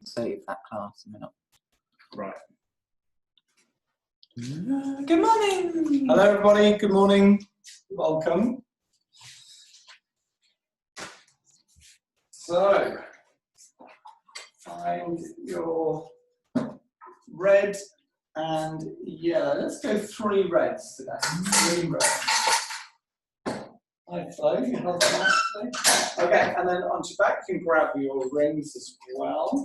save that class a minute. Right. Good morning. Hello, everybody. Good morning. Welcome. So, find your red and yellow. Let's go 3 reds today. 3 reds. Hi, Flo. You hold that nicely. Okay, and then onto your back, you can grab your rings as well.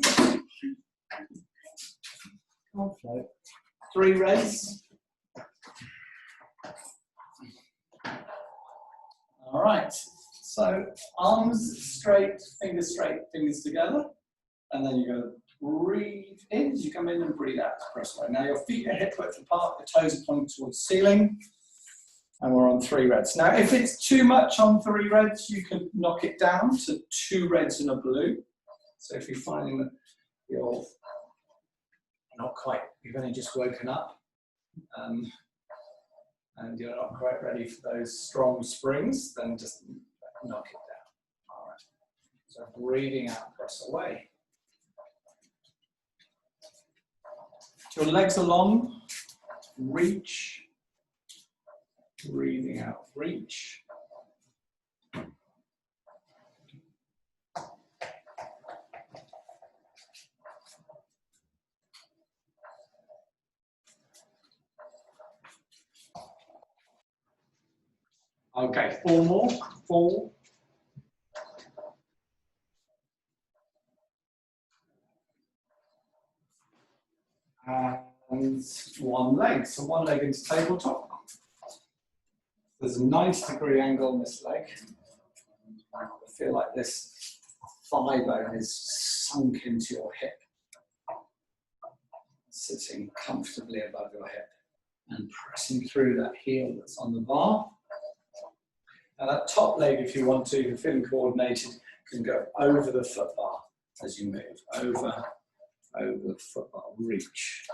Come on, Flo. 3 reds. All right. So arms straight, fingers together, and then you're going to breathe in as you come in and breathe out. Press away. Now your feet are hip width apart, your toes are pointing towards the ceiling, and we're on 3 reds. Now, if it's too much on 3 reds, you can knock it down to 2 reds and a blue. So if you're finding that you're not quite, you've only just woken up, and you're not quite ready for those strong springs, then just knock it down. All right. So breathing out, press away. Your legs are long, reach. Breathing out, reach. Okay, 4 more. 4. And 1 leg. So 1 leg into tabletop. There's a 90-degree angle on this leg. I feel like this thigh bone is sunk into your hip, sitting comfortably above your hip and pressing through that heel that's on the bar. Now that top leg, if you want to, if you're feeling coordinated, can go over the foot bar as you move, over the foot bar, reach.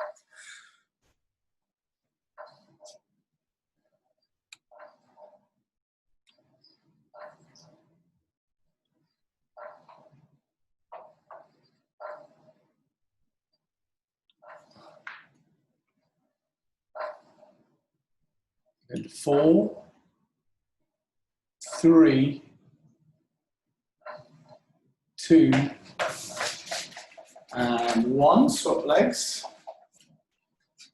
Good. 4, 3, 2, and 1. Swap legs.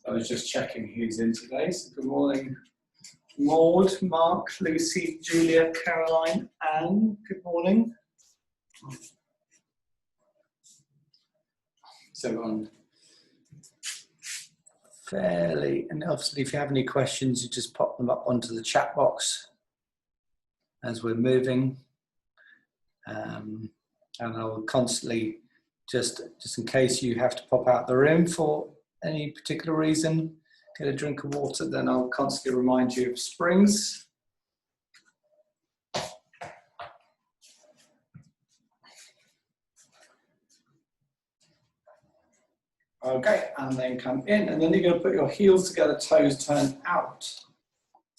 I was just checking who's in today. So good morning, Maud, Mark, Lucy, Julia, Caroline, Anne. Good morning. So everyone fairly, and obviously if you have any questions, you just pop them up onto the chat box as we're moving. And I will constantly, just in case you have to pop out the room for any particular reason, get a drink of water, then I'll constantly remind you of springs. Okay, and then come in, and then you're going to put your heels together, toes turned out.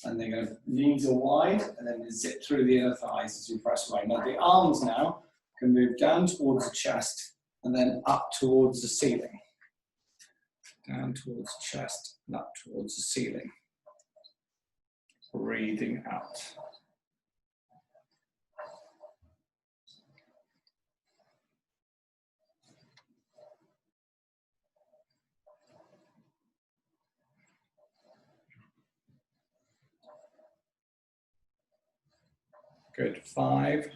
And then you're going to, knees are wide, and then zip through the inner thighs as you press away. Now the arms now can move down towards the chest, and then up towards the ceiling. Down towards the chest, and up towards the ceiling. Breathing out. Good. 5.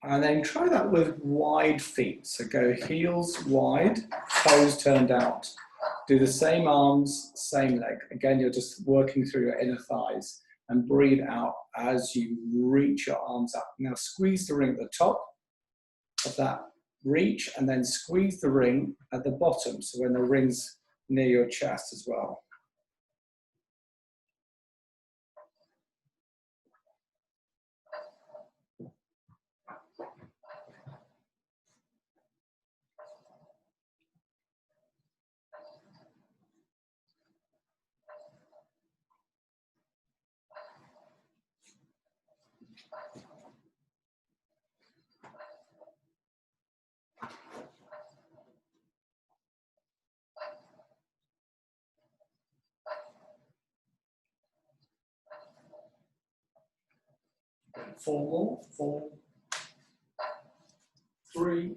And then try that with wide feet. So go heels wide, toes turned out. Do the same arms, same leg. Again, you're just working through your inner thighs, and breathe out as you reach your arms up. Now squeeze the ring at the top of that reach, and then squeeze the ring at the bottom, so when the ring's near your chest as well. 4 more. 4, 3,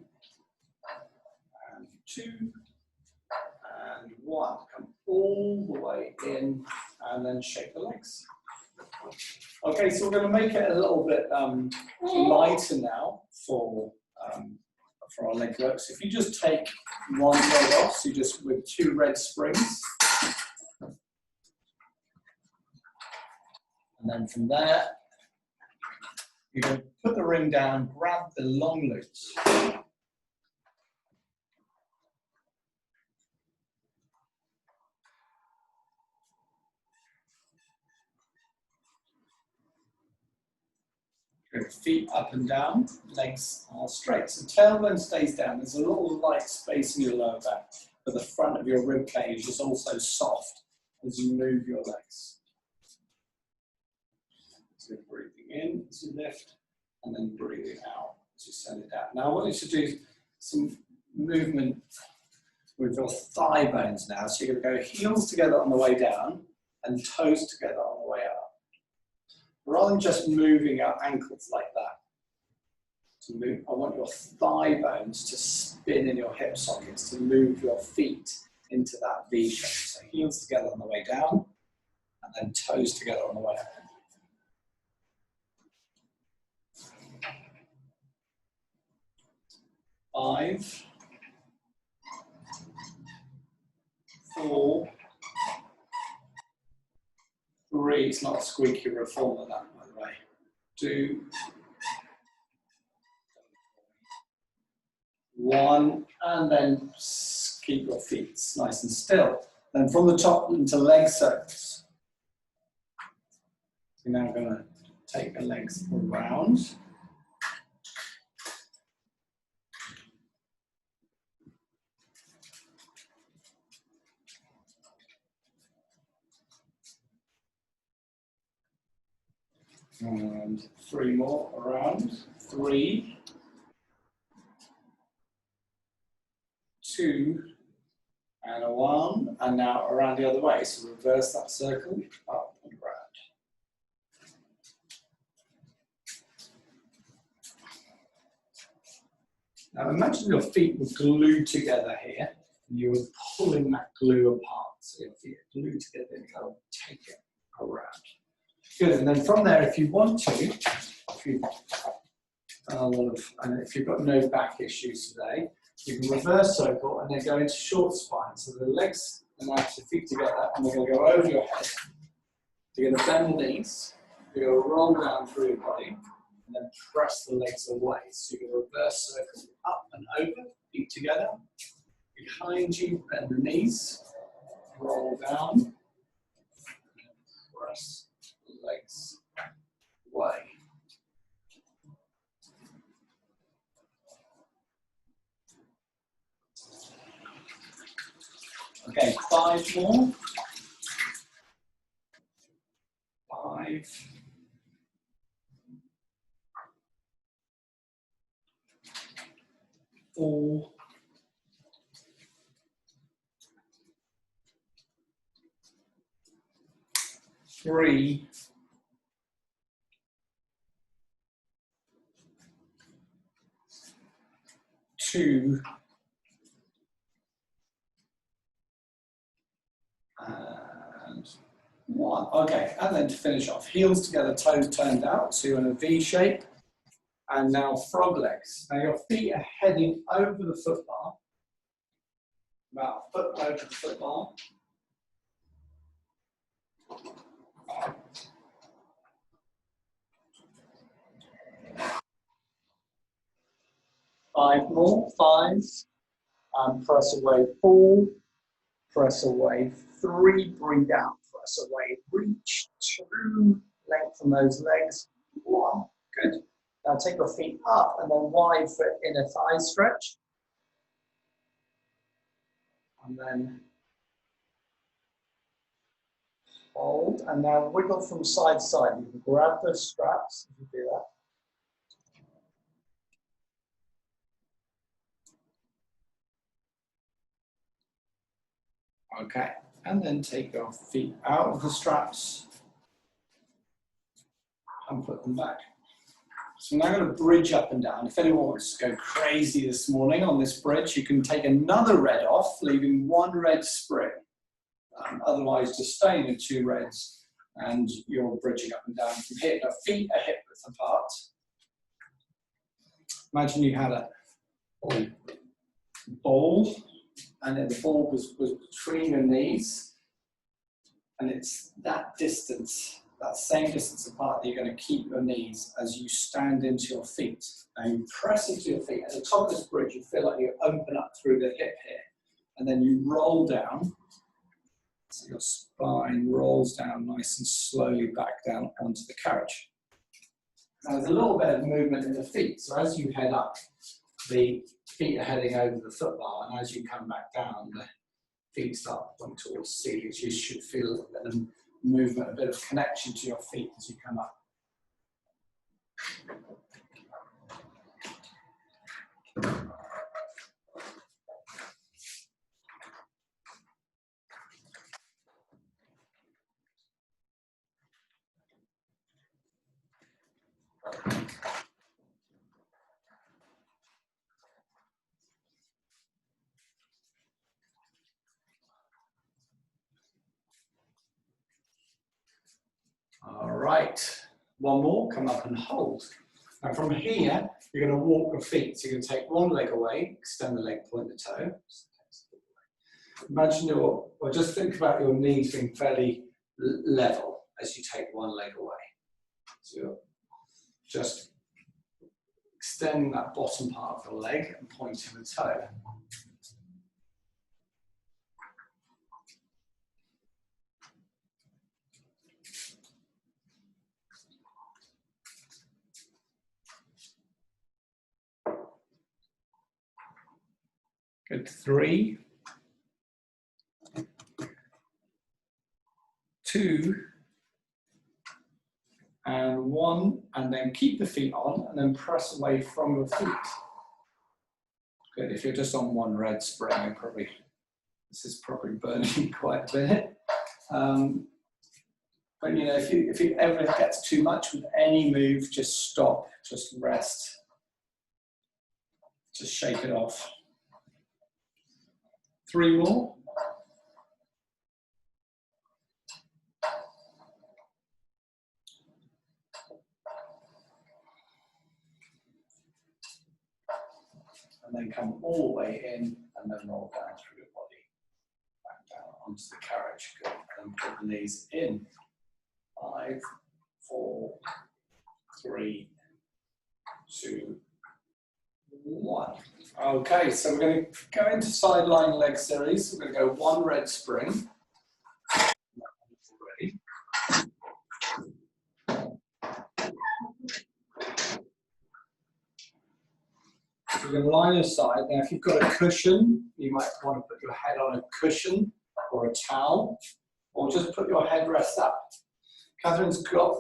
and 2, and 1. Come all the way in, and then shake the legs. Okay, so we're going to make it a little bit lighter now for our leg work. So if you just take one leg off, so you just with 2 red springs. And then from there, you're going to put the ring down, grab the long loops. Good. Feet up and down, legs are straight. So tailbone stays down. There's a little light space in your lower back, but the front of your rib cage is also soft as you move your legs. So breathing in as you lift, and then breathing out as you send it down. Now I want you to do some movement with your thigh bones now. So you're going to go heels together on the way down and toes together on the way up. Rather than just moving our ankles like that, to move, I want your thigh bones to spin in your hip sockets, to move your feet into that V shape. So heels together on the way down, and then toes together on the way up. 5, 4, 3, it's not a squeaky reformer that, by the way. 2, 1, and then keep your feet nice and still. Then from the top into leg circles. You're now going to take the legs around. And 3 more around. 3, 2, and a 1. And now around the other way. So reverse that circle, up and around. Now imagine your feet were glued together here, and you were pulling that glue apart. So your feet are glued together and go take it around. Good, and then from there, if you want to, if you've got no back issues today, you can reverse circle and then go into short spine. So the legs and now your feet together, and they're going to go over your head. You're going to bend the knees, you're going to roll down through your body, and then press the legs away. So you're going to reverse circle up and over, feet together. Behind you, bend the knees, roll down, and press the legs away. Okay, 5 more. 5. 4. 3. 2. And 1. Okay, and then to finish off, heels together, toes turned out, so you're in a V shape. And now frog legs. Now your feet are heading over the foot bar, about a foot over the foot bar. 5 more. 5. And press away. 4. Press away. 3. Breathe out. Press away. Reach. 2. Lengthen those legs. 1. Good. Now take your feet up and then wide for inner thigh stretch. And then hold. And now wiggle from side to side. You can grab the straps if you do that. Okay. And then take your feet out of the straps and put them back. So now I'm going to bridge up and down. If anyone wants to go crazy this morning on this bridge, you can take another red off, leaving one red spring. Otherwise, just staying in two reds, and you're bridging up and down from here. Now, feet are hip width apart. Imagine you had a ball, and then the ball was between your knees, and it's that distance, that same distance apart that you're going to keep your knees as you stand into your feet. Now you press into your feet. At the top of this bridge, you feel like you open up through the hip here, and then you roll down. So your spine rolls down nice and slowly back down onto the carriage. Now there's a little bit of movement in the feet. So as you head up, the feet are heading over the foot bar, and as you come back down, the feet start pointing towards the ceiling. So you should feel a little bit of movement, a bit of connection to your feet as you come up. All right, one more, come up and hold. Now from here, you're going to walk your feet. So you're going to take one leg away, extend the leg, point the toe. Imagine or just think about your knees being fairly level as you take one leg away. So you're just extending that bottom part of the leg and pointing the toe. Good, 3, 2, and 1, and then keep the feet on and then press away from your feet. Good, if you're just on one red spring, this is probably burning quite a bit. But you know, if it ever gets too much with any move, just stop, just rest, just shake it off. 3 more. And then come all the way in and then roll down through your body, back down onto the carriage. Good. And put the knees in. 5, 4, 3, 2, 1. Okay, so we're going to go into side lying leg series. We're going to go one red spring. Ready. So you're going to lie on your side. Now, if you've got a cushion, you might want to put your head on a cushion or a towel, or just put your head rest up. Catherine's got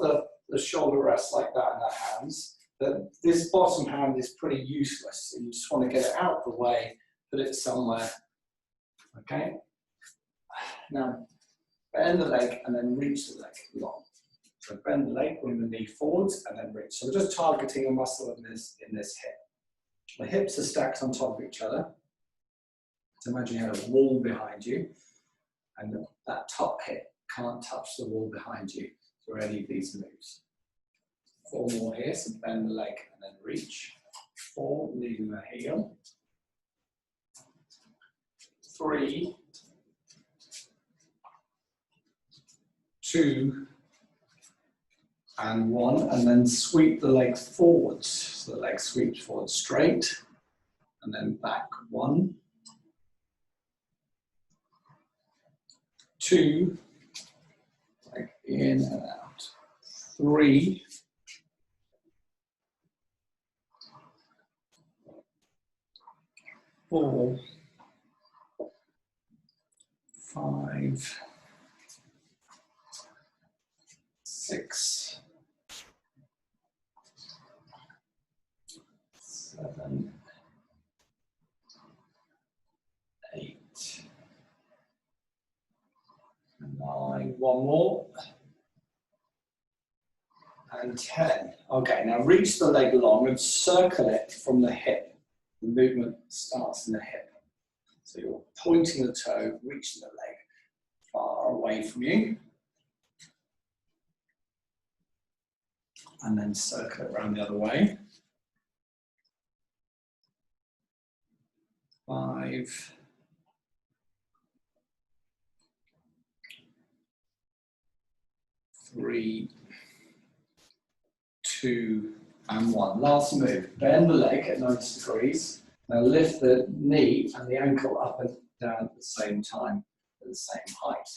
the shoulder rest like that in her hands. But this bottom hand is pretty useless. So you just want to get it out of the way, put it somewhere. Okay? Now, bend the leg and then reach the leg long. So bend the leg, bring the knee forwards and then reach. So we're just targeting a muscle in this hip. The hips are stacked on top of each other. So imagine you had a wall behind you, and that top hip can't touch the wall behind you through any of these moves. 4 more here, so bend the leg and then reach. 4, leaving the heel. 3, 2, and 1, and then sweep the leg forwards. So the leg sweeps forward straight, and then back. 1, 2, leg in and out. 3, 4, 5, 6, 7, 8, 9, 1 more, and 10. Okay, now reach the leg long and circle it from the hip. The movement starts in the hip. So you're pointing the toe, reaching the leg far away from you. And then circle it around the other way. 5. 3, 2, and 1. Last move. Bend the leg at 90 degrees. Now lift the knee and the ankle up and down at the same time, at the same height.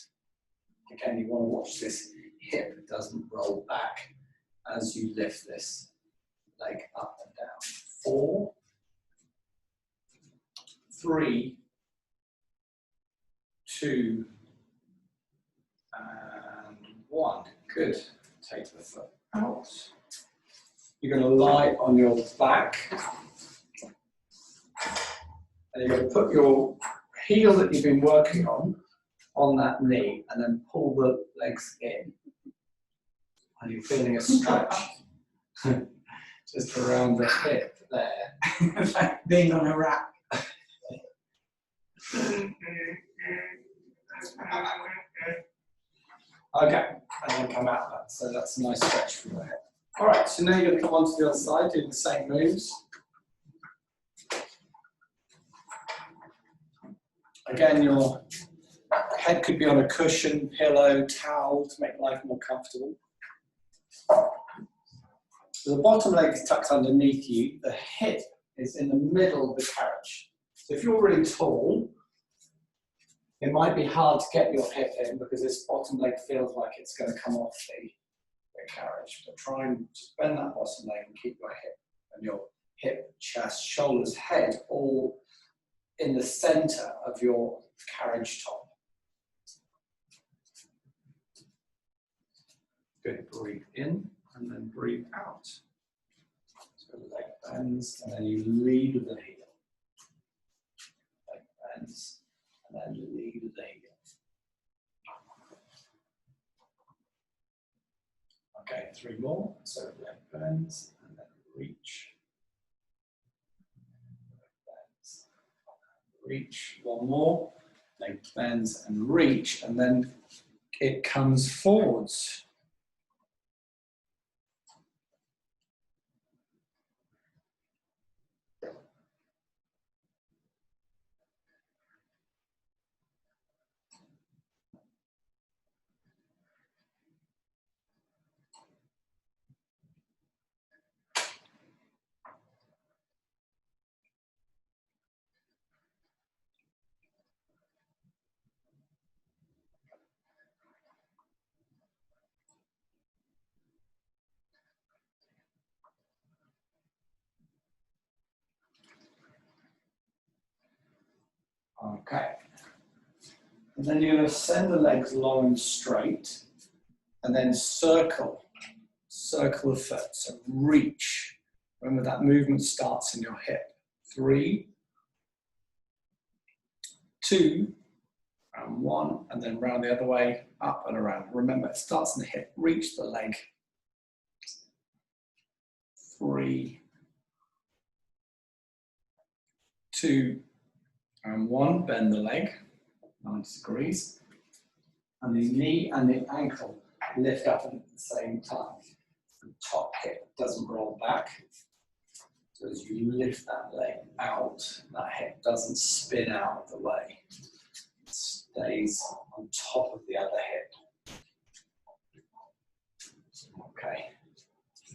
Again, you want to watch this hip doesn't roll back as you lift this leg up and down. 4, 3, 2, and 1. Good. Take the foot out. You're going to lie on your back. And you're going to put your heel that you've been working on that knee, and then pull the legs in. And you're feeling a stretch just around the hip there. It's like being on a rack. Okay, and then come out of that. So that's a nice stretch from the hip. All right, so now you're going to come onto the other side, doing the same moves. Again, your head could be on a cushion, pillow, towel to make life more comfortable. So the bottom leg is tucked underneath you. The hip is in the middle of the carriage. So if you're really tall, it might be hard to get your hip in because this bottom leg feels like it's going to come off the carriage. But try and just bend that bottom leg and keep your hip and your hip, chest, shoulders, head all in the center of your carriage top. Good. Breathe in and then breathe out. So the leg bends and then you lead with the heel. Leg bends and then lead with the heel. Okay, 3 more. So leg bends and then reach. Leg bends, reach. 1 more. Leg bends and reach, and then it comes forwards. Okay. And then you're going to send the legs long and straight, and then circle the foot. So reach. Remember that movement starts in your hip. 3, 2, and 1, and then round the other way, up and around. Remember, it starts in the hip. Reach the leg. 3, 2, and 1. Bend the leg, 90 degrees. And the knee and the ankle lift up at the same time. The top hip doesn't roll back. So as you lift that leg out, that hip doesn't spin out of the way. It stays on top of the other hip. Okay.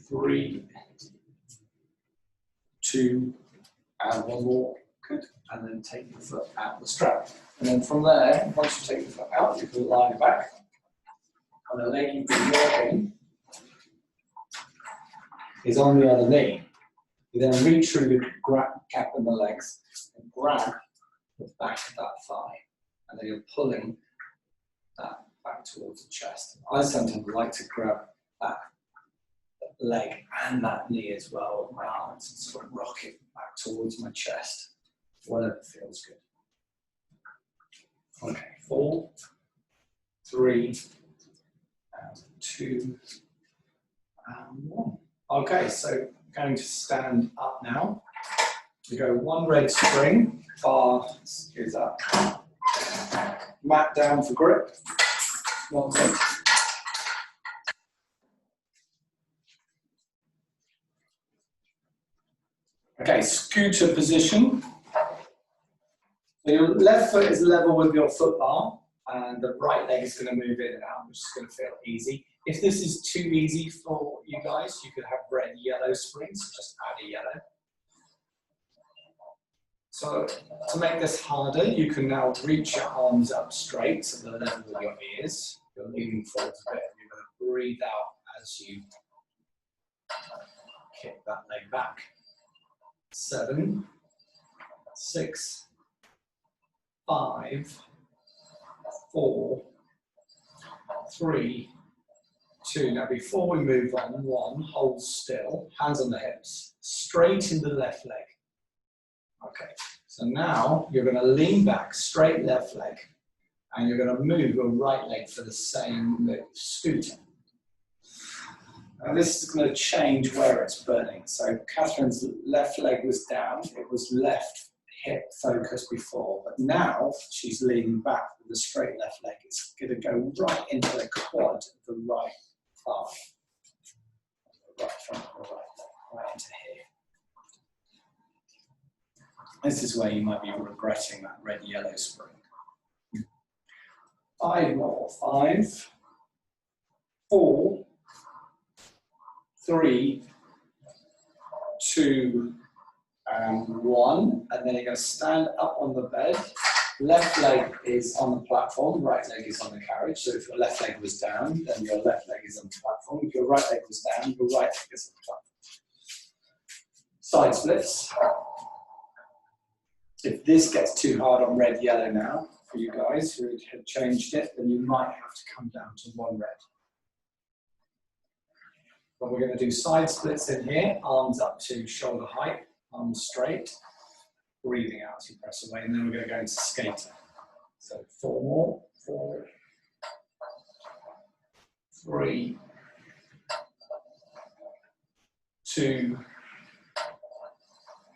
3, 2, and 1 more. Good. And then take your foot out of the strap. And then from there, once you take your foot out, you can lie back. And the leg you've been working is on the other knee. You then reach through the gap in the legs and grab the back of that thigh. And then you're pulling that back towards the chest. I sometimes like to grab that leg and that knee as well with my arms and sort of rock it back towards my chest. Whatever feels good. Okay, 4, 3, and 2, And one. Okay, so going to stand up now. We go one red spring, bar, excuse that. Mat down for grip. One leg. Okay, scooter position. So your left foot is level with your foot bar, and the right leg is going to move in and out, which is going to feel easy. If this is too easy for you guys, you could have red, yellow springs, just add a yellow. So to make this harder, you can now reach your arms up straight to the level with your ears. You're leaning forward a bit, and you're going to breathe out as you kick that leg back. 7, 6, 5, 4, 3, 2. Now before we move on, 1, hold still, hands on the hips, straight in the left leg. Okay, so now you're going to lean back, straight left leg, and you're going to move your right leg for the same move, scooter. Now this is going to change where it's burning. So Catherine's left leg was down, it was left hip focused before, but now she's leaning back with the straight left leg. It's going to go right into the quad of the right thigh. Right front of the right leg, right into here. This is where you might be regretting that red-yellow spring. 5 more. 5, 4, 3, 2, and 1. And then you're going to stand up on the bed. Left leg is on the platform, right leg is on the carriage. So if your left leg was down, then your left leg is on the platform. If your right leg was down, your right leg is on the platform. Side splits. If this gets too hard on red, yellow now, for you guys who had changed it, then you might have to come down to 1 red. But we're going to do side splits in here, arms up to shoulder height, arms straight, breathing out as you press away, and then we're going to go into skater. So 4 more, 4, 3, 2,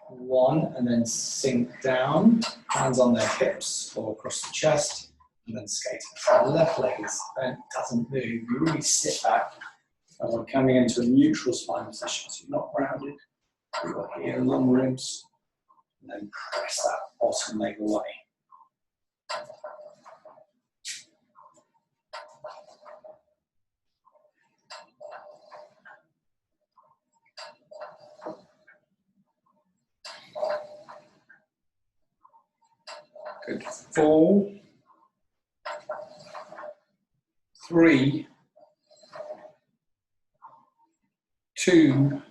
1, and then sink down, hands on their hips or across the chest, and then skater. So the left leg is bent, doesn't move, you really sit back, and we're coming into a neutral spine position, so you're not grounded, you've got here long ribs, and then press that bottom leg away. Good. 4, 3, 2,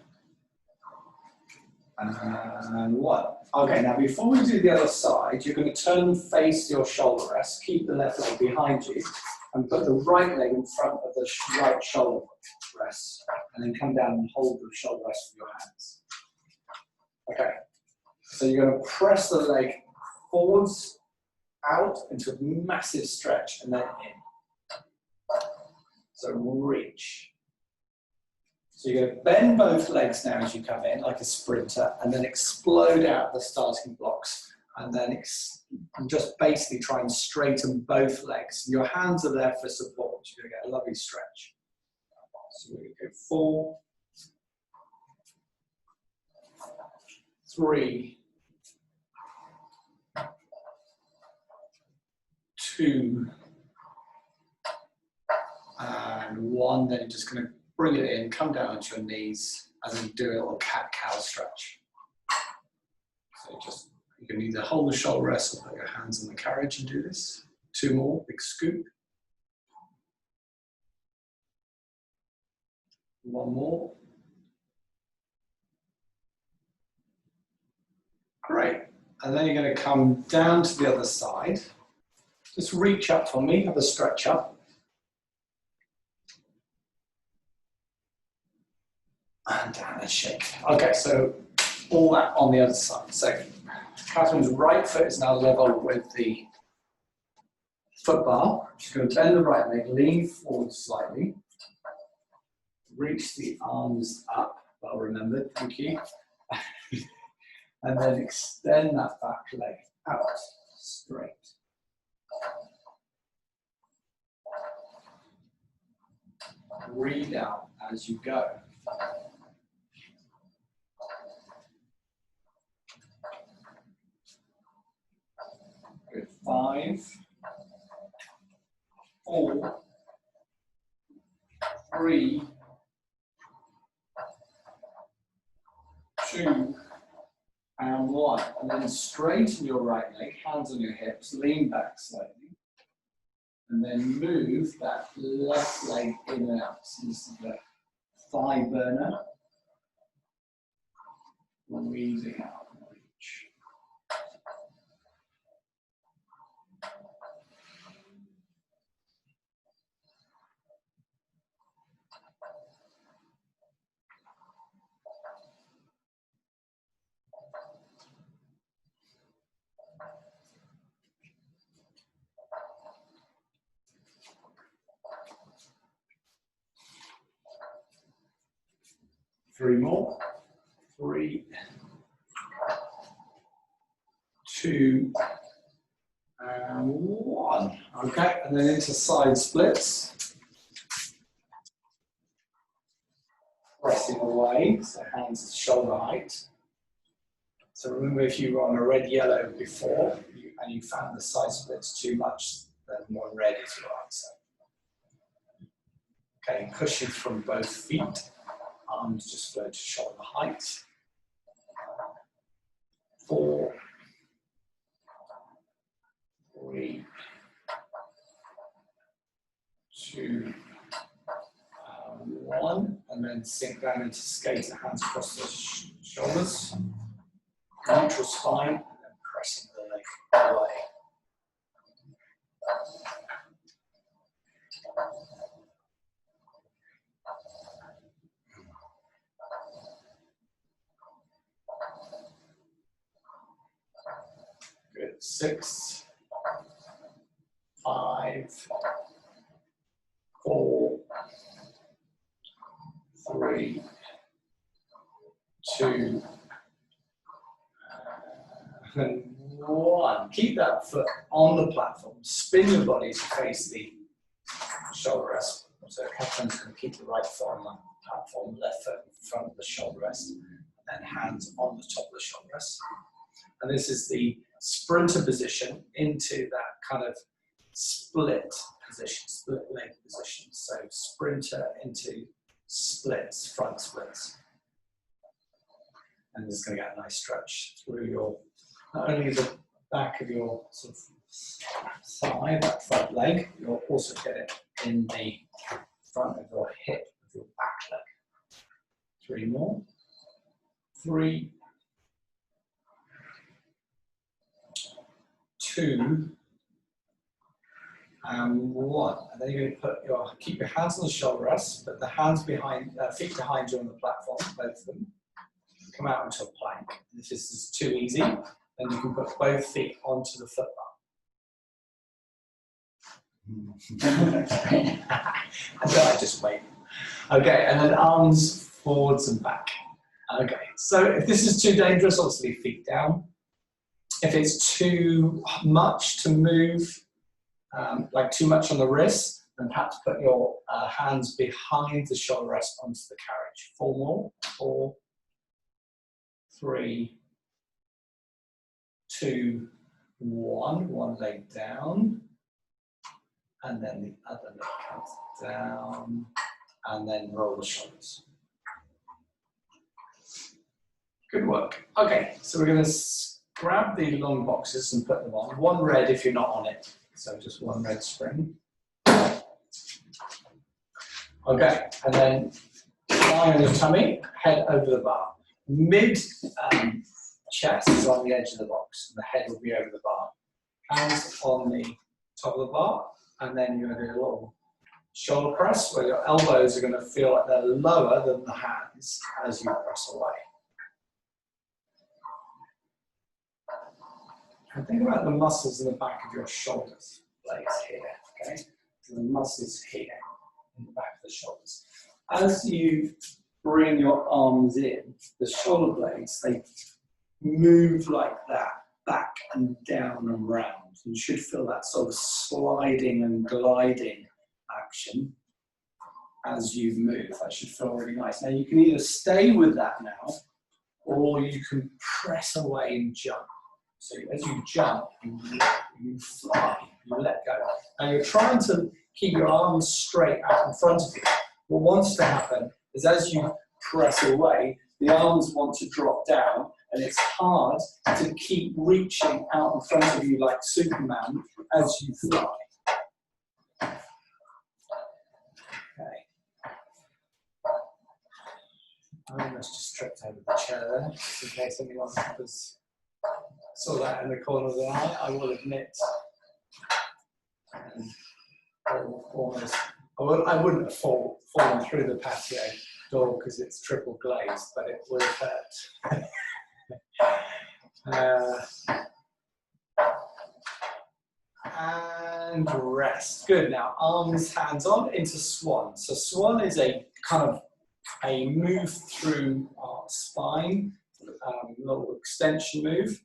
and 1. Okay, now before we do the other side, you're going to turn and face your shoulder rest, keep the left leg behind you, and put the right leg in front of the right shoulder rest, and then come down and hold the shoulder rest with your hands. Okay, so you're going to press the leg forwards, out into a massive stretch, and then in. So reach. So you're going to bend both legs now as you come in, like a sprinter, and then explode out the starting blocks, and then just basically try and straighten both legs. Your hands are there for support. You're going to get a lovely stretch. So we're going to go 4, 3, 2, and 1. Then you're just going to bring it in, come down onto your knees, and then do a little cat-cow stretch. So you can either hold the shoulder rest or put your hands on the carriage and do this. 2 more, big scoop. 1 more. Great. And then you're going to come down to the other side. Just reach up for me, have a stretch up. And down and shake. Okay, so all that on the other side. So Catherine's right foot is now level with the foot bar. She's going to bend the right leg, lean forward slightly. reach the arms up, well remembered, thank you. And then extend that back leg out straight. Breathe out as you go. Good. 5, 4, 3, 2, and 1. And then straighten your right leg, hands on your hips, lean back slightly. And then move that left leg in and out. So this is the thigh burner. Breathing out and reach. Three more. 3, 2, and 1. Okay, and then into side splits. Pressing away, so hands to shoulder height. So remember, if you were on a red-yellow before and you found the side splits too much, then more red is your answer. Okay, pushing from both feet. Arms just flow to shoulder height. 4, 3, 2, 1, and then sink down into skater, hands across the shoulders. Neutral spine, and then pressing the leg away. Good. 6, 5, 4, 3, 2, and 1. Keep that foot on the platform. Spin your body to face the shoulder rest. So Catherine's going to keep the right foot on the platform, left foot in front of the shoulder rest, and then hands on the top of the shoulder rest. And this is the sprinter position into that kind of split position, split leg position. So sprinter into splits, front splits. And this is going to get a nice stretch through your, not only the back of your sort of thigh, that front leg, you'll also get it in the front of your hip of your back leg. 3 more. 3, 2, and 1. And then you're going to put keep your hands on the shoulder rest, but the hands behind, feet behind you on the platform, both of them. Come out into a plank. If this is too easy, then you can put both feet onto the foot bar. I just wait. Okay, and then arms forwards and back. Okay, so if this is too dangerous, obviously feet down. If it's too much to move, like too much on the wrist, then perhaps put your hands behind the shoulder rest onto the carriage. 4 more. 4, 3, 2, 1. One leg down, and then the other leg comes down, and then roll the shoulders. Good work. Okay, so we're going to grab the long boxes and put them on. 1 red if you're not on it. So just 1 red spring. Okay, and then lie on your tummy, head over the bar. Mid chest is on the edge of the box, and the head will be over the bar. Hands on the top of the bar, and then you're going to do a little shoulder press where your elbows are going to feel like they're lower than the hands as you press away. And think about the muscles in the back of your shoulders, blades here, okay? So the muscles here in the back of the shoulders. as you bring your arms in, the shoulder blades, they move like that, back and down and round. You should feel that sort of sliding and gliding action as you move. That should feel really nice. Now you can either stay with that now, or you can press away and jump. So as you jump, you fly, you let go. Now you're trying to keep your arms straight out in front of you. What wants to happen is as you press away, the arms want to drop down, and it's hard to keep reaching out in front of you like Superman as you fly. Okay. I almost just tripped over the chair there, just in case anyone saw that in the corner of the eye. I will admit, almost, I wouldn't have fallen through the patio door because it's triple glazed, but it would hurt. And rest. Good. Now arms, hands on into swan. So swan is a kind of a move through our spine, little extension move.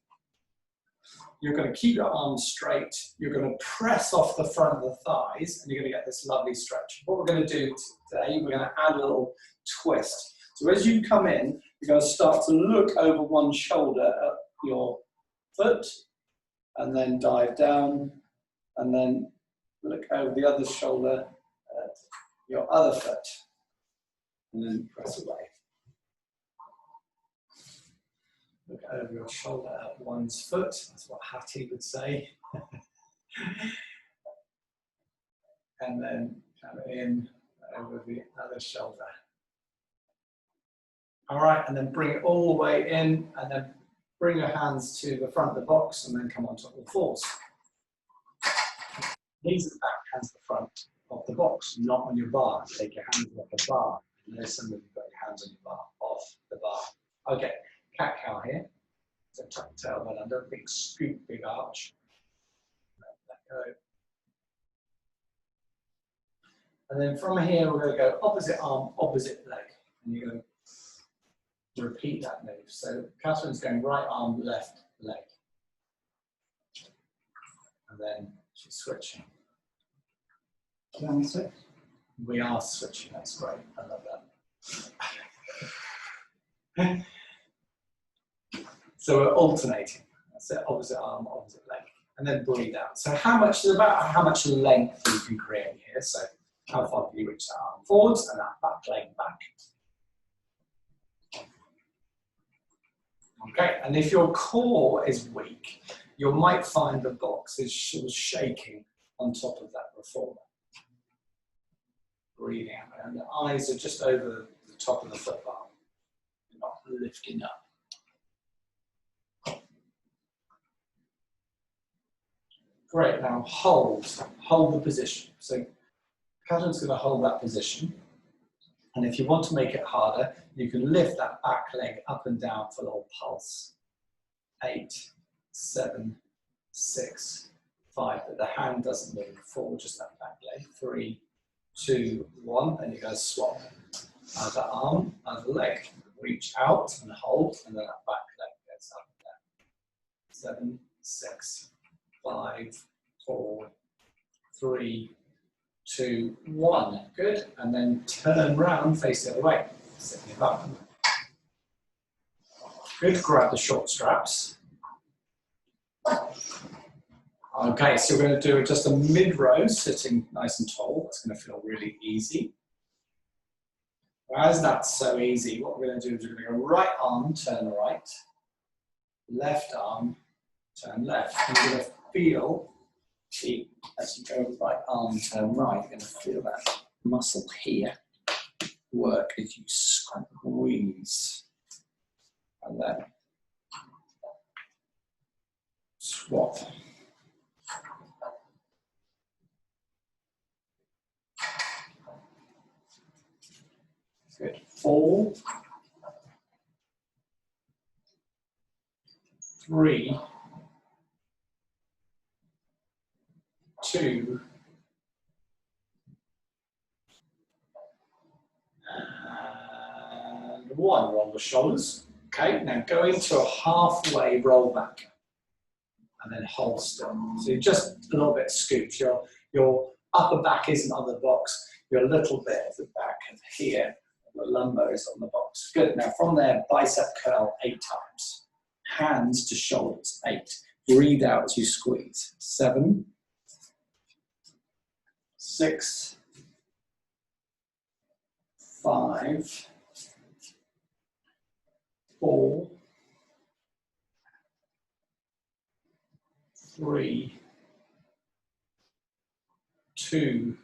You're going to keep your arms straight. You're going to press off the front of the thighs, and you're going to get this lovely stretch. What we're going to do today, we're going to add a little twist. So as you come in, you're going to start to look over one shoulder at your foot, and then dive down, and then look over the other shoulder at your other foot, and then press away. Look over your shoulder at one's foot. That's what Hattie would say. And then come in over the other shoulder. All right, and then bring it all the way in, and then bring your hands to the front of the box, and then come onto all fours. Knees at the back, hands at the front of the box, not on your bar. Take your hands off the bar. Listen when you've got your hands on your bar, off the bar. Okay. Cat cow here. So tuck the tailbone under, big scoop, big arch. Let go. And then from here, we're going to go opposite arm, opposite leg. And you're going to repeat that move. So Catherine's going right arm, left leg. And then she's switching. Can we switch? We are switching, that's great. I love that. So we're alternating. That's it, opposite arm, opposite leg. And then breathe out. So it's about how much length you can create here. So how far can you reach that arm forwards and that back leg back. Okay, and if your core is weak, you might find the box is shaking on top of that reformer. Breathing out, and the eyes are just over the top of the foot bar. You're not lifting up. Great, now hold the position. So Catherine's going to hold that position. And if you want to make it harder, you can lift that back leg up and down for a little pulse. 8, 7, 6, 5. But the hand doesn't move. 4, just that back leg. 3, 2, 1. And you're going to swap. Other arm, other leg. Reach out and hold, and then that back leg goes up and down. 7, 6, 5, 4, 3, 2, 1. Good. And then turn round, face the other way. Sit your back. Good. Grab the short straps. Okay, so we're going to do just a mid-row, sitting nice and tall. It's going to feel really easy. As that's so easy, what we're going to do is we're going to go right arm, turn right. Left arm, turn left. And you're going to feel, as you go right arm, turn right, you're going to feel that muscle here work as you squeeze. And then swap. Good. 4, 3, 2, roll the shoulders. Okay, now go into a halfway roll back and then hold still. So you're just a little bit scooped. Your upper back isn't on the box. You're a little bit at the back and here. The lumbar is on the box. Good. Now from there, bicep curl 8 times. Hands to shoulders, 8. Breathe out as you squeeze. 7, 6, 5, 4, 3, 2,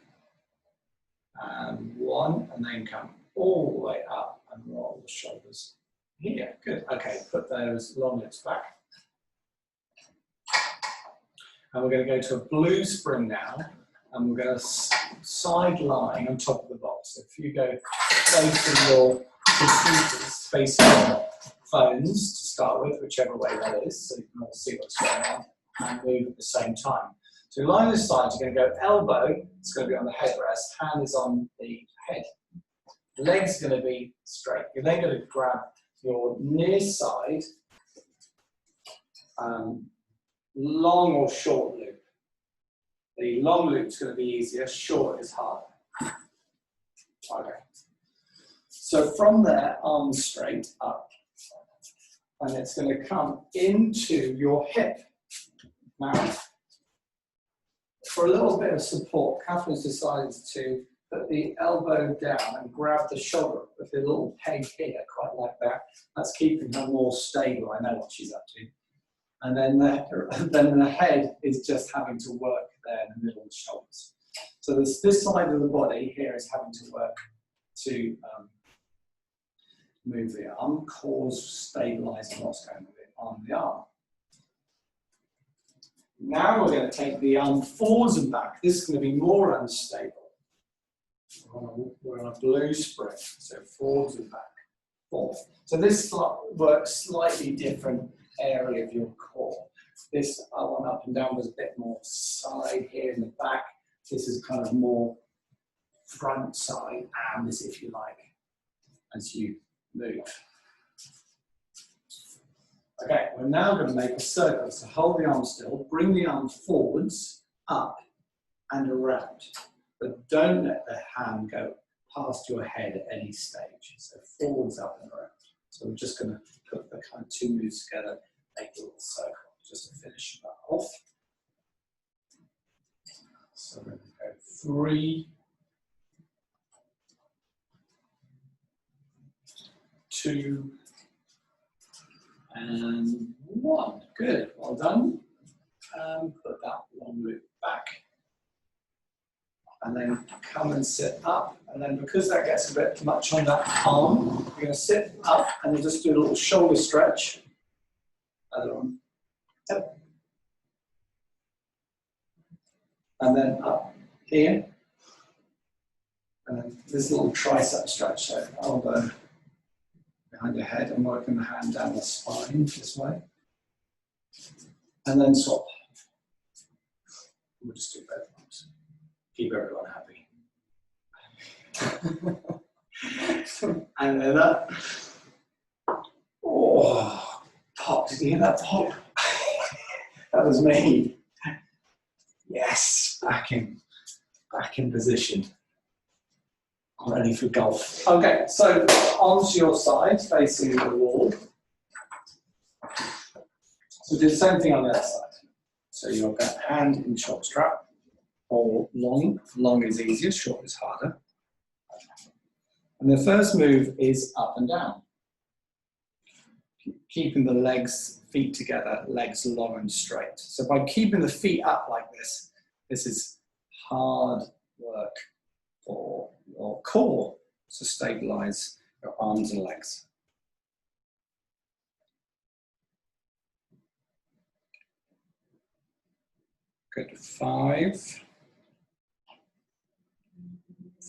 and 1, and then come all the way up and roll the shoulders here. Good. Okay, put those long legs back. And we're going to go to a blue spring now, and we're going to side lying on top of the box. So if you go facing your computers, facing your phones to start with, whichever way that is, so you can all see what's going on, and move at the same time. So lying this side, you're going to go elbow, it's going to be on the headrest, hand is on the head. Legs are going to be straight. You're then going to grab your near side, long or short loop. The long loop is going to be easier, short is harder. Okay. So from there, arms straight up, and it's going to come into your hip. Now, for a little bit of support, Catherine's decided to put the elbow down and grab the shoulder with the little peg here, quite like that. That's keeping her more stable. I know what she's up to. And then the head is just having to work there in the middle of the shoulders. So this side of the body here is having to work to move the arm, stabilizing what's going on the arm. Now we're going to take the arm forwards and back. This is going to be more unstable. We're on a blue spring, so forwards and back. Forward. So this works slightly different area of your core. This one up and down was a bit more side here in the back. This is kind of more front side, and this, if you like, as you move. Okay, we're now going to make a circle. So hold the arm still, bring the arm forwards, up, and around. But don't let the hand go past your head at any stage. So forwards, up, and around. So we're just going to put the kind of 2 moves together, make a little circle, just to finish that off. So we're going to go 3, 2, and 1. Good, well done. Put that long loop back. And then come and sit up. And then because that gets a bit much on that arm, you're going to sit up and then just do a little shoulder stretch. Other arm. Yep. And then up here. And then this little tricep stretch. So elbow behind your head and working the hand down the spine this way. And then swap. We'll just do both arms. Keep everyone happy. And then up. Oh, pop. Did you hear that pop? That was me. Yes, back in position. Ready for golf. Okay, so arms to your side, facing the wall. So do the same thing on the other side. So you've got hand in short strap, or long. Long is easier, short is harder. And the first move is up and down. Keeping the legs, feet together, legs long and straight. So by keeping the feet up like this, this is hard work for your core to stabilize your arms and legs. Good. 5,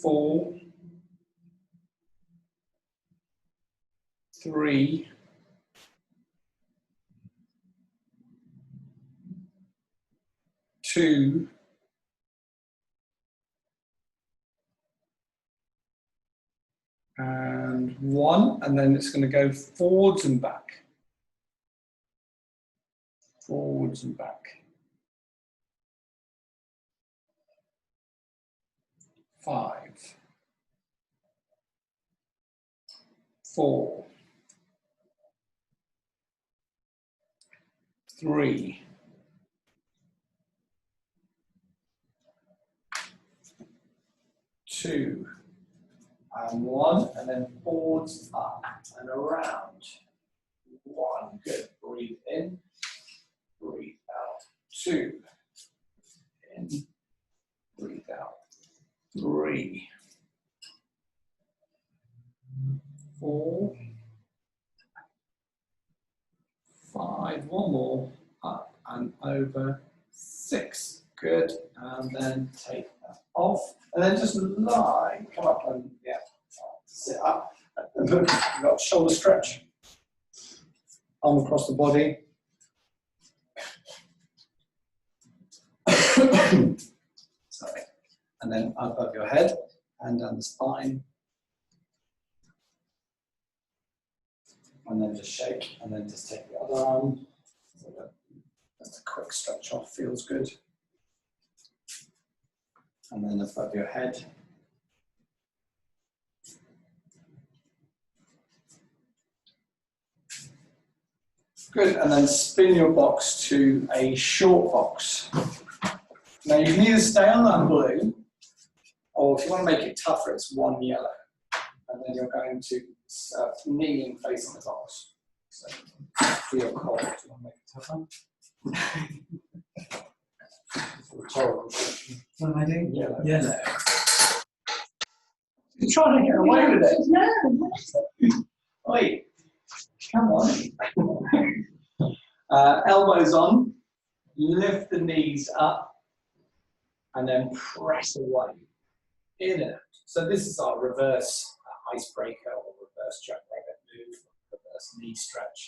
4, 3, 2, and 1. 1, and then it's going to go forwards and back. Forwards and back. 5, 4, 3, 2, and 1, and then forwards, up, and around. 1, good. Breathe in, breathe out. 2, in, breathe out. 3, 4, 5, one more, up and over. 6, good. And then take that off. And then just lie, come up and, yeah, sit up. And look, you've got shoulder stretch. Arm across the body. Sorry. And then above your head, and down the spine. And then just shake, and then just take the other arm. So just a quick stretch off, feels good. And then above your head. Good, and then spin your box to a short box. Now you can either stay on that blue, or if you want to make it tougher, it's 1 yellow. And then you're going to kneeling facing the box. So feel cold. Do you want to make it tougher? Horrible. What am I doing? Yellow. Yellow. You're trying to get away with it. No. Wait, come on. Elbows on, lift the knees up, and then press away. In and out. So this is our reverse icebreaker or reverse jackrabbit move, reverse knee stretch.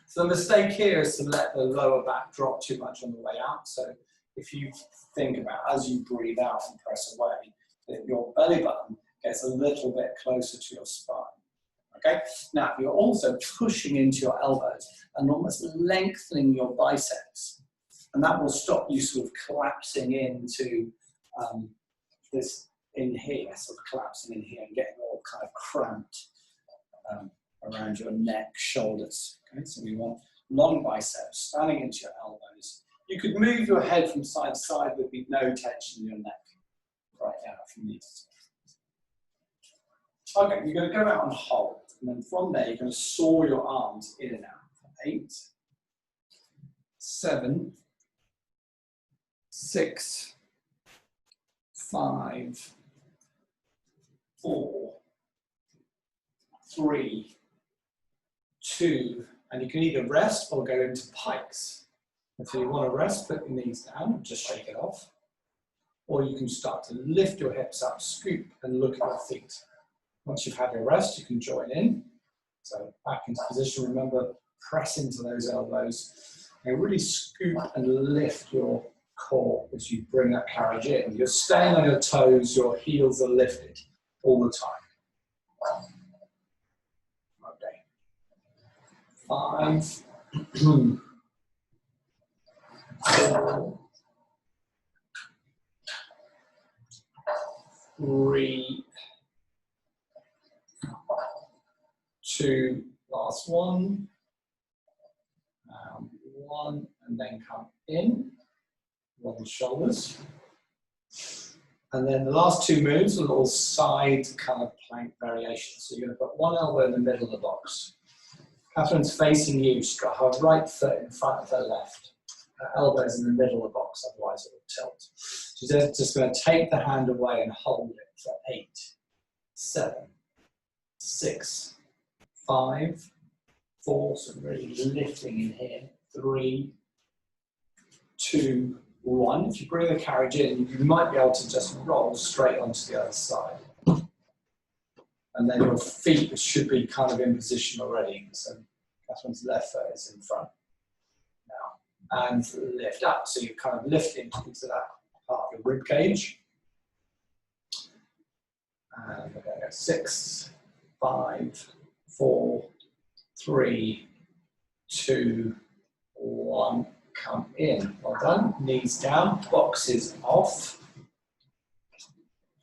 So the mistake here is to let the lower back drop too much on the way out. So if you think about as you breathe out and press away, that your belly button gets a little bit closer to your spine. Okay? Now you're also pushing into your elbows and almost lengthening your biceps. And that will stop you sort of collapsing into this in here, sort of collapsing in here and getting all kind of cramped around your neck, shoulders. Okay, so we want long biceps, standing into your elbows. You could move your head from side to side, there'd be no tension in your neck right now if you need to. Okay, you're going to go out and hold, and then from there you're going to saw your arms in and out. 8, 7, 6, 5, 4, 3, 2, and you can either rest or go into pikes. If you want to rest, put your knees down and just shake it off. Or you can start to lift your hips up, scoop, and look at your feet. Once you've had your rest, you can join in. So back into position, remember, press into those elbows. And really scoop and lift your core as you bring that carriage in. You're staying on your toes, your heels are lifted all the time. Okay. 5, 4, 3, 2, last one, 1, and then come in, roll the shoulders. And then the last 2 moves are little side kind of plank variations. So you're going to put one elbow in the middle of the box. Catherine's facing you, she's got her right foot in front of her left. Her elbow's in the middle of the box, otherwise it will tilt. She's just going to take the hand away and hold it for 8, 7, 6, 5, 4, so really lifting in here, 3, 2, 1. If you bring the carriage in, you might be able to just roll straight onto the other side. And then your feet should be kind of in position already. So Catherine's left foot is in front now. And lift up, so you're kind of lifting into that part of your rib cage. And we're going to go 6, 5, 4, 3, 2, 1. Come in. Well done. Knees down, boxes off.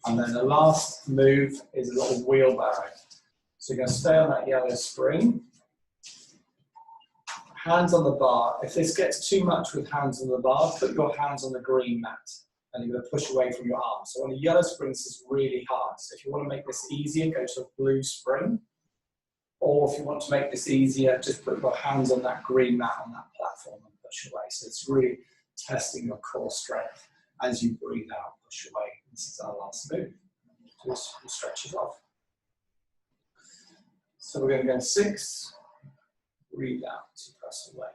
And then the last move is a little wheelbarrow. So you're going to stay on that yellow spring. Hands on the bar. If this gets too much with hands on the bar, put your hands on the green mat. And you're going to push away from your arms. So on a yellow spring, this is really hard. So if you want to make this easier, go to a blue spring. Or if you want to make this easier, just put your hands on that green mat on that platform and push away. So it's really testing your core strength as you breathe out, push away. This is our last move. Just stretch it off. So we're going to go 6, breathe out, press away.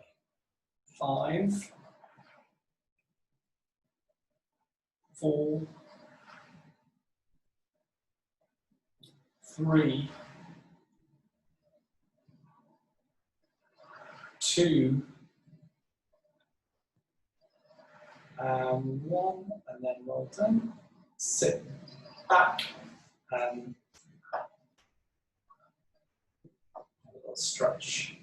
5, 4, 3, 2, and 1, and then well done. Sit back and a little stretch.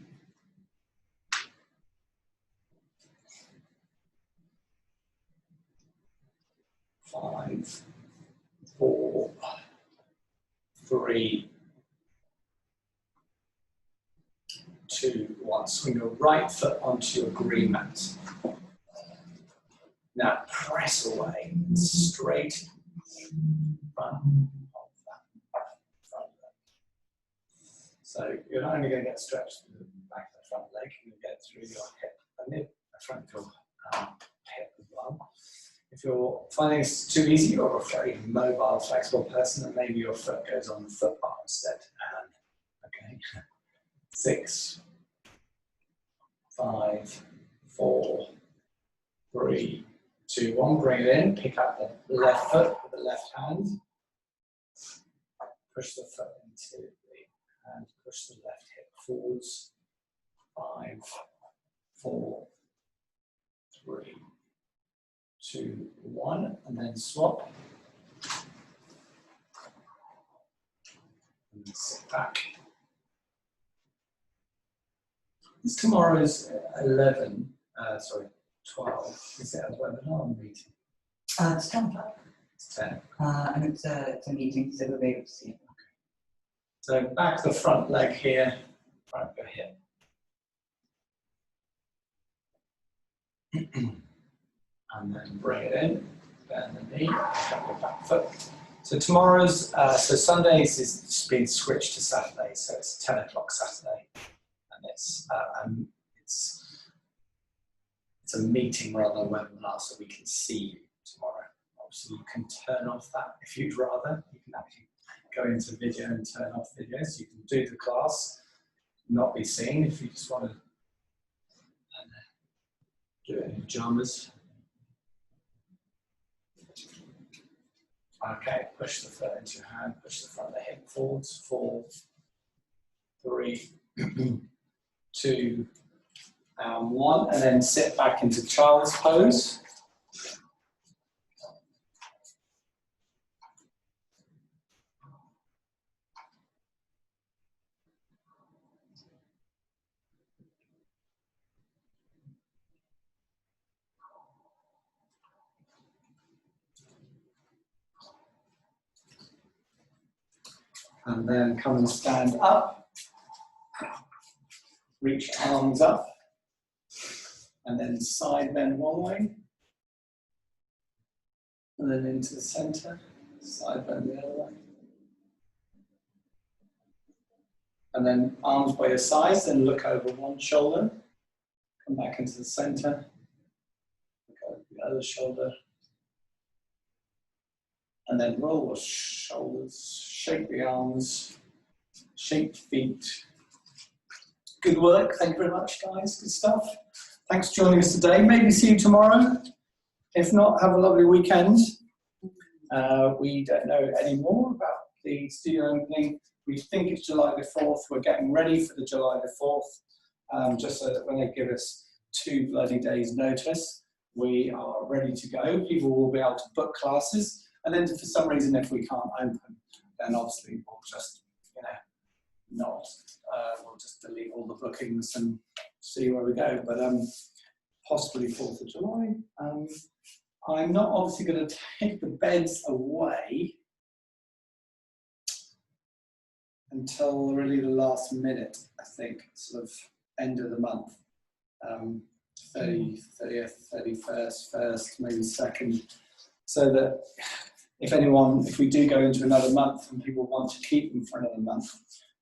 5, 4, 3, 2, 1. Swing your right foot onto your green mat. Now press away straight front of that front leg. So you're not only going to get stretched to the back of the front leg, you're going to get through your hip and the front of your hip as well. If you're finding this too easy, you're a very mobile, flexible person, then maybe your foot goes on the foot bar instead. Okay. 6, 5, 4, 3, 2, 1. Bring it in. Pick up the left foot with the left hand. Push the foot into the hand. Push the left hip forwards. 5, 4, 3, 2, 1, and then swap. And sit back. This tomorrow's 12. Is it a webinar meeting? It's 10 o'clock. It's 10. And it's a meeting, so we'll be able to see it. So back the front leg here, front of your hip. And then bring it in, bend the knee, pick up your back foot. So tomorrow's, so Sundays is been switched to Saturday, so it's 10 o'clock Saturday. And it's a meeting rather than a webinar, so we can see you tomorrow. Obviously, you can turn off that if you'd rather. You can actually go into video and turn off videos. You can do the class, not be seen if you just want to do it in pajamas. Okay, push the foot into your hand, push the front of the hip forwards. 4, 3, 2, and 1, and then sit back into child's pose. And then come and stand up. Reach arms up. And then side bend one way. And then into the center. Side bend the other way. And then arms by your sides, then look over one shoulder. Come back into the center. Look over the other shoulder. And then roll the shoulders, shake the arms, shake the feet. Good work, thank you very much guys, good stuff. Thanks for joining us today, maybe see you tomorrow. If not, have a lovely weekend. We don't know any more about the studio opening. We think it's July the 4th, we're getting ready for the July the 4th, just so that when they give us 2 bloody days notice, we are ready to go. People will be able to book classes. And then for some reason, if we can't open, then obviously we'll just, not, we'll just delete all the bookings and see where we go. But possibly 4th of July. I'm not obviously going to take the beds away until really the last minute, I think, sort of end of the month. 30th, 31st, 1st, maybe 2nd, so that if we do go into another month and people want to keep them for another month,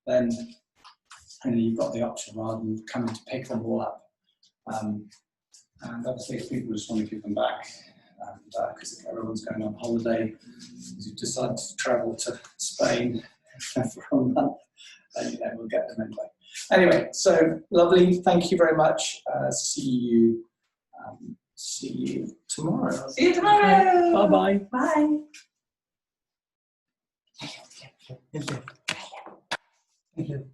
then you've got the option rather than coming to pick them all up. And obviously if people just want to give them back, because if everyone's going on holiday, if you decide to travel to Spain for a month, then we'll get them anyway. Anyway, so lovely. Thank you very much. See you tomorrow. See you tomorrow. Bye-bye. Bye. Thank you.